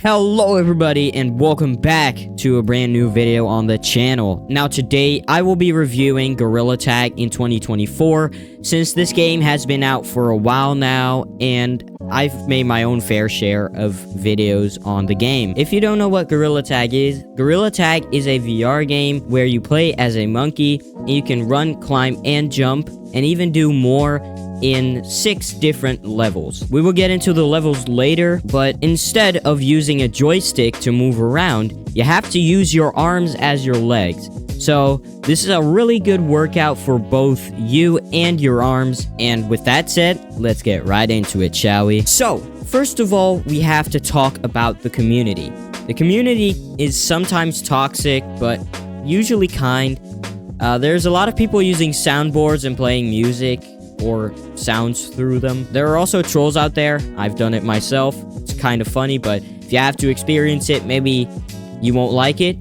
Hello everybody and welcome back to a brand new video on the channel. Now today I will be reviewing Gorilla Tag in 2024 since this game has been out for a while now and I've made my own fair share of videos on the game. If you don't know what Gorilla Tag is a VR game where you play as a monkey and you can run, climb, and jump and even do more in 6 different levels. We will get into the levels later, but instead of using a joystick to move around, you have to use your arms as your legs. So this is a really good workout for both you and your arms, and with that said, let's get right into it, shall we? So, first of all, we have to talk about the community. The community is sometimes toxic, but usually kind. There's a lot of people using soundboards and playing music or sounds through them. There are also trolls out there. I've done it myself. It's kind of funny, but if you have to experience it, maybe you won't like it.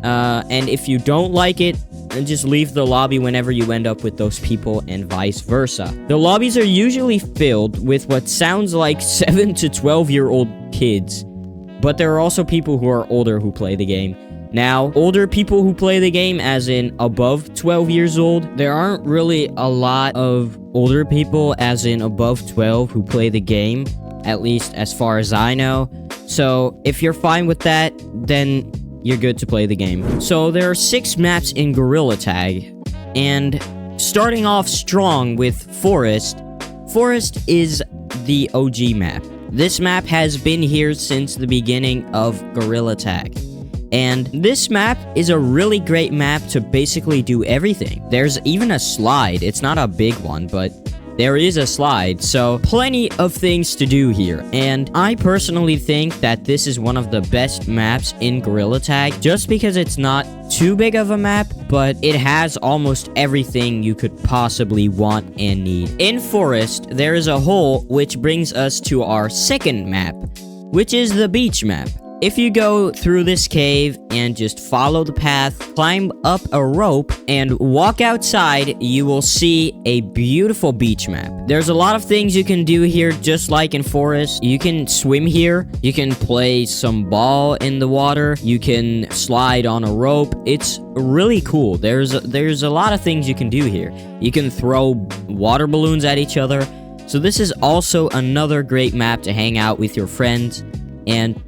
And if you don't like it, then just leave the lobby whenever you end up with those people and vice versa. The lobbies are usually filled with what sounds like 7 to 12-year-old kids, but there are also people who are older who play the game. Now, older people who play the game, as in above 12 years old, there aren't really a lot of older people, as in above 12, who play the game, at least as far as I know. So, if you're fine with that, then you're good to play the game. So, there are 6 maps in Gorilla Tag, and starting off strong with Forest. Forest is the OG map. This map has been here since the beginning of Gorilla Tag. And this map is a really great map to basically do everything. There's even a slide. It's not a big one, but there is a slide. So plenty of things to do here. And I personally think that this is one of the best maps in Gorilla Tag just because it's not too big of a map, but it has almost everything you could possibly want and need. In Forest, there is a hole which brings us to our second map, which is the beach map. If you go through this cave and just follow the path, climb up a rope, and walk outside, you will see a beautiful beach map. There's a lot of things you can do here, just like in Forest. You can swim here, you can play some ball in the water, you can slide on a rope. It's really cool. There's a lot of things you can do here. You can throw water balloons at each other. So this is also another great map to hang out with your friends and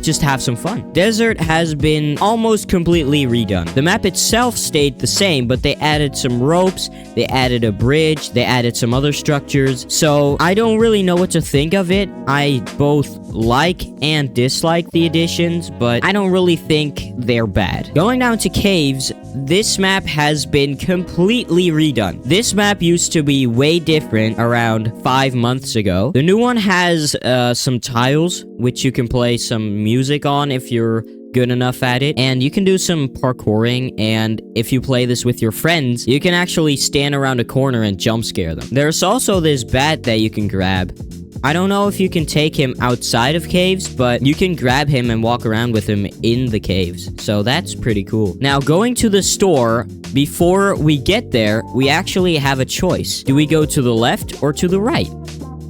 just have some fun. Desert has been almost completely redone. The map itself stayed the same, but they added some ropes, they added a bridge, they added some other structures. So I don't really know what to think of it. I both like and dislike the additions, but I don't really think they're bad. Going down to caves, this map has been completely redone. This map used to be way different around 5 months ago. The new one has some tiles, which you can play some music on if you're good enough at it, and you can do some parkouring, and if you play this with your friends, you can actually stand around a corner and jump scare them. There's also this bat that you can grab. I don't know if you can take him outside of caves, but you can grab him and walk around with him in the caves. So that's pretty cool. Now, going to the store, before we get there, we actually have a choice. Do we go to the left or to the right?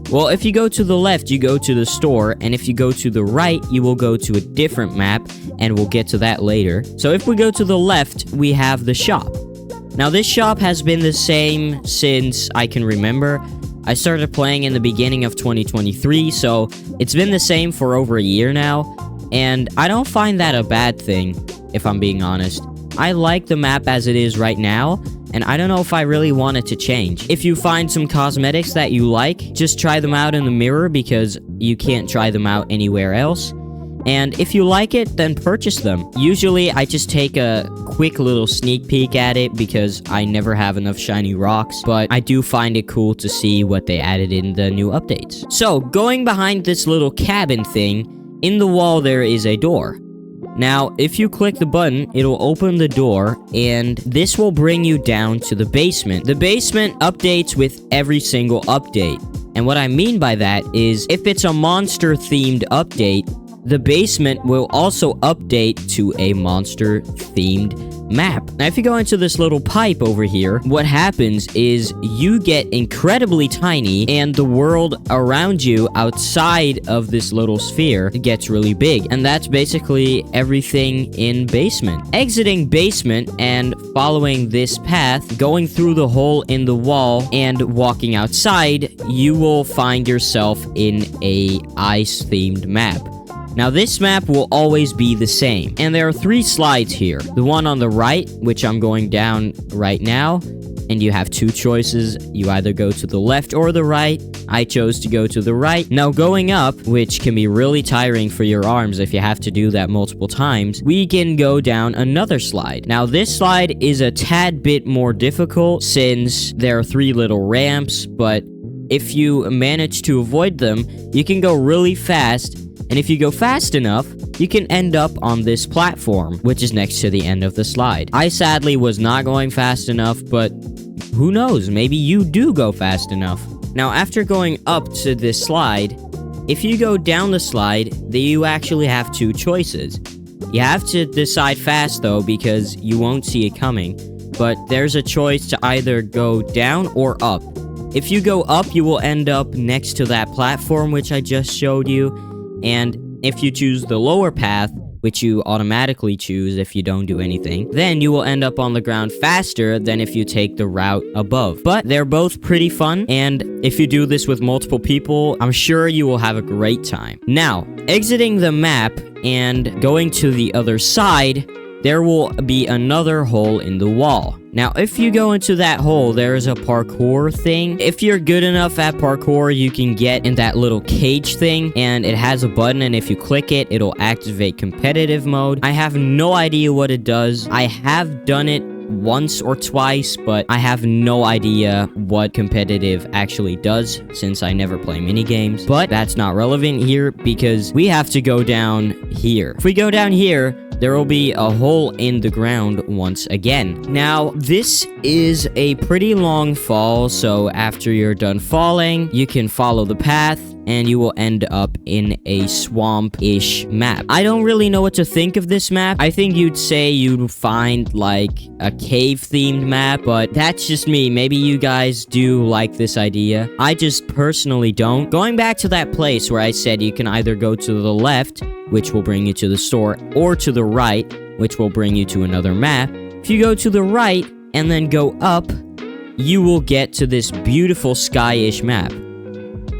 Well, if you go to the left, you go to the store, and if you go to the right, you will go to a different map, and we'll get to that later. So if we go to the left, we have the shop. Now, this shop has been the same since I can remember. I started playing in the beginning of 2023, so it's been the same for over a year now, and I don't find that a bad thing, if I'm being honest. I like the map as it is right now, and I don't know if I really want it to change. If you find some cosmetics that you like, just try them out in the mirror because you can't try them out anywhere else. And if you like it, then purchase them. Usually, I just take a quick little sneak peek at it because I never have enough shiny rocks, but I do find it cool to see what they added in the new updates. So, going behind this little cabin thing, in the wall there is a door. Now, if you click the button, it'll open the door, and this will bring you down to the basement. The basement updates with every single update. And what I mean by that is, if it's a monster-themed update, the basement will also update to a monster-themed map. Now, if you go into this little pipe over here, what happens is you get incredibly tiny, and the world around you outside of this little sphere gets really big. And that's basically everything in basement. Exiting basement and following this path, going through the hole in the wall and walking outside, you will find yourself in a ice-themed map. Now, this map will always be the same, and there are 3 slides here. The one on the right, which I'm going down right now, and you have 2 choices. You either go to the left or the right. I chose to go to the right. Now, going up, which can be really tiring for your arms if you have to do that multiple times, we can go down another slide. Now, this slide is a tad bit more difficult since there are 3 little ramps, but if you manage to avoid them, you can go really fast. And if you go fast enough, you can end up on this platform, which is next to the end of the slide. I sadly was not going fast enough, but who knows, maybe you do go fast enough. Now, after going up to this slide, if you go down the slide, then you actually have 2 choices. You have to decide fast though, because you won't see it coming, but there's a choice to either go down or up. If you go up, you will end up next to that platform which I just showed you. And if you choose the lower path, which you automatically choose if you don't do anything, then you will end up on the ground faster than if you take the route above. But they're both pretty fun, and if you do this with multiple people, I'm sure you will have a great time. Now, exiting the map and going to the other side, there will be another hole in the wall. Now, if you go into that hole, there is a parkour thing. If you're good enough at parkour, you can get in that little cage thing, and it has a button, and if you click it, it'll activate competitive mode. I have no idea what it does. I have done it once or twice, but I have no idea what competitive actually does since I never play mini games. But that's not relevant here because we have to go down here. If we go down here, there will be a hole in the ground once again. Now, this is a pretty long fall, so after you're done falling, you can follow the path, and you will end up in a swamp-ish map. I don't really know what to think of this map. I think you'd say you'd find, like, a cave-themed map, but that's just me. Maybe you guys do like this idea. I just personally don't. Going back to that place where I said you can either go to the left, which will bring you to the store, or to the right, which will bring you to another map. If you go to the right and then go up, you will get to this beautiful sky-ish map.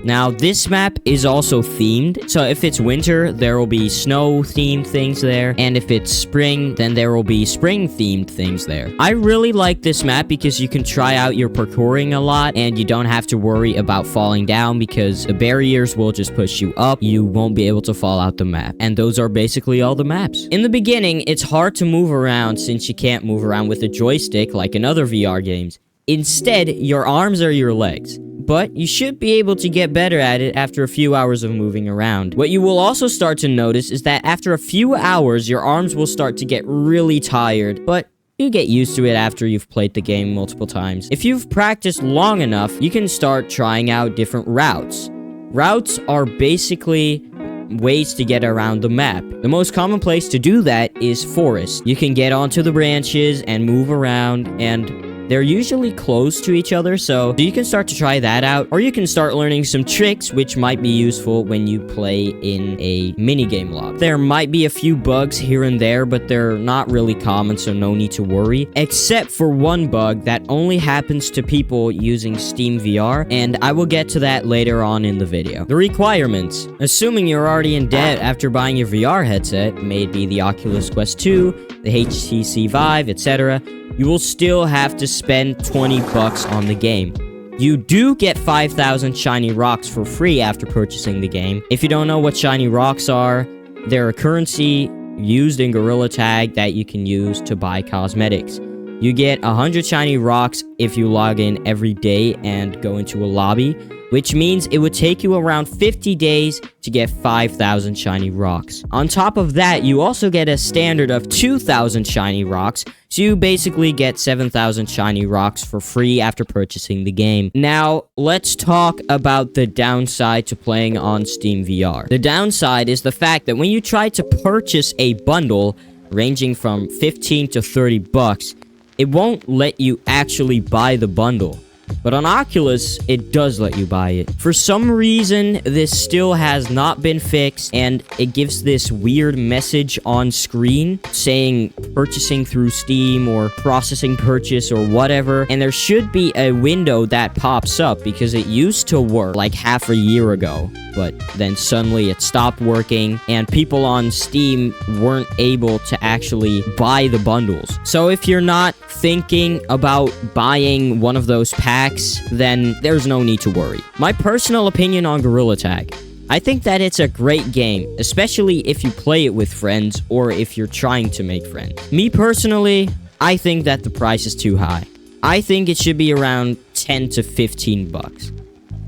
Now, this map is also themed, so if it's winter, there will be snow-themed things there, and if it's spring, then there will be spring-themed things there. I really like this map because you can try out your parkouring a lot, and you don't have to worry about falling down because the barriers will just push you up. You won't be able to fall out the map, and those are basically all the maps. In the beginning, it's hard to move around since you can't move around with a joystick like in other VR games. Instead, your arms are your legs. But you should be able to get better at it after a few hours of moving around. What you will also start to notice is that after a few hours, your arms will start to get really tired, but you get used to it after you've played the game multiple times. If you've practiced long enough, you can start trying out different routes. Routes are basically ways to get around the map. The most common place to do that is forest. You can get onto the branches and move around, and they're usually close to each other, so you can start to try that out, or you can start learning some tricks which might be useful when you play in a minigame lobby. There might be a few bugs here and there, but they're not really common, so no need to worry. Except for one bug that only happens to people using Steam VR, and I will get to that later on in the video. The requirements. Assuming you're already in debt after buying your VR headset, maybe the Oculus Quest 2, the HTC Vive, etc., you will still have to spend 20 bucks on the game. You do get 5,000 shiny rocks for free after purchasing the game. If you don't know what shiny rocks are, they're a currency used in Gorilla Tag that you can use to buy cosmetics. You get 100 shiny rocks if you log in every day and go into a lobby, which means it would take you around 50 days to get 5,000 shiny rocks. On top of that, you also get a standard of 2,000 shiny rocks, so you basically get 7,000 shiny rocks for free after purchasing the game. Now, let's talk about the downside to playing on Steam VR. The downside is the fact that when you try to purchase a bundle, ranging from 15 to 30 bucks, it won't let you actually buy the bundle. But on Oculus, it does let you buy it. For some reason, this still has not been fixed, and it gives this weird message on screen saying purchasing through Steam or processing purchase or whatever. And there should be a window that pops up because it used to work like half a year ago. But then suddenly it stopped working, and people on Steam weren't able to actually buy the bundles. So if you're not thinking about buying one of those packs, then there's no need to worry. My personal opinion on Gorilla Tag: I think that it's a great game, especially if you play it with friends or if you're trying to make friends. Me personally, I think that the price is too high. I think it should be around 10 to 15 bucks.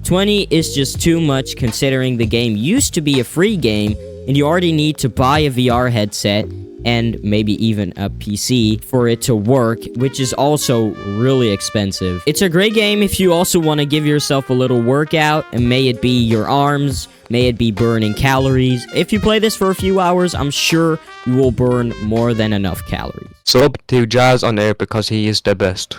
20 is just too much considering the game used to be a free game and you already need to buy a VR headset and maybe even a PC for it to work, which is also really expensive. It's a great game if you also want to give yourself a little workout, and may it be your arms, may it be burning calories. If you play this for a few hours, I'm sure you will burn more than enough calories. Sub to Jazz on air because he is the best.